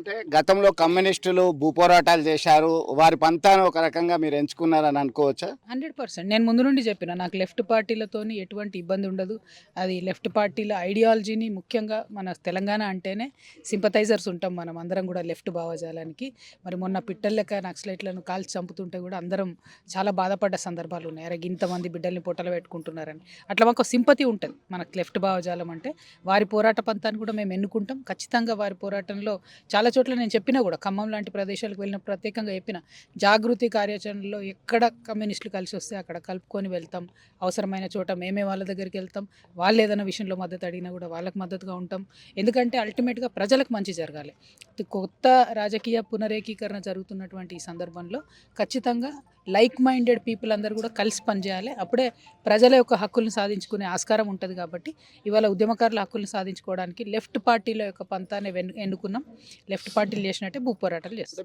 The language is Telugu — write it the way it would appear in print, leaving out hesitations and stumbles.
అంటే గతంలో కమ్యూనిస్టులు భూపోరాటాలు చేశారు. వారి పంతాను ఒక రకంగా మీరు ఎంచుకున్నారని అనుకోవచ్చా? 100% నేను ముందు నుండి చెప్పిన నాకు లెఫ్ట్ పార్టీలతోని ఎటువంటి ఇబ్బంది ఉండదు. అది లెఫ్ట్ పార్టీల ఐడియాలజీని ముఖ్యంగా మన తెలంగాణ అంటేనే సింపథైజర్స్ ఉంటాం మనం అందరం కూడా లెఫ్ట్ భావజాలానికి. మరి మొన్న పిట్టల లెక్క నక్సలైట్లను కాల్చి చంపుతుంటే కూడా అందరం చాలా బాధపడ్డ సందర్భాలు ఉన్నాయి. అరే ఇంతమంది బిడ్డల్ని పొట్టలు పెట్టుకుంటున్నారని. అట్లా మాకు సింపతి ఉంటుంది మనకు లెఫ్ట్ భావజాలం అంటే. వారి పోరాట పంతాన్ని కూడా మేము ఎన్నుకుంటాం. ఖచ్చితంగా వారి పోరాటంలో చాలా చోట్ల నేను చెప్పినా కూడా ఖమ్మం లాంటి ప్రదేశాలకు వెళ్ళిన ప్రత్యేకంగా చెప్పిన జాగృతి కార్యాచరణలో ఎక్కడ కమ్యూనిస్టులు కలిసి వస్తే అక్కడ కలుపుకొని వెళ్తాం. అవసరమైన చోట మేమే వాళ్ళ దగ్గరికి వెళ్తాం. వాళ్ళు ఏదైనా విషయంలో మద్దతు అడిగినా కూడా వాళ్ళకి మద్దతుగా ఉంటాం. ఎందుకంటే అల్టిమేట్గా ప్రజలకు మంచి జరగాలి. కొత్త రాజకీయ పునరేకీకరణ జరుగుతున్నటువంటి ఈ సందర్భంలో ఖచ్చితంగా లైక్ మైండెడ్ పీపుల్ అందరూ కూడా కలిసి పనిచేయాలి. అప్పుడే ప్రజల యొక్క హక్కులను సాధించుకునే ఆస్కారం ఉంటుంది. కాబట్టి ఇవాళ ఉద్యమకారుల హక్కులను సాధించుకోవడానికి లెఫ్ట్ పార్టీల యొక్క పంతాన్ని ఎన్నుకున్నాం. లెఫ్ట్ పార్టీలు చేసినట్టే భూ పోరాటాలు చేస్తాం.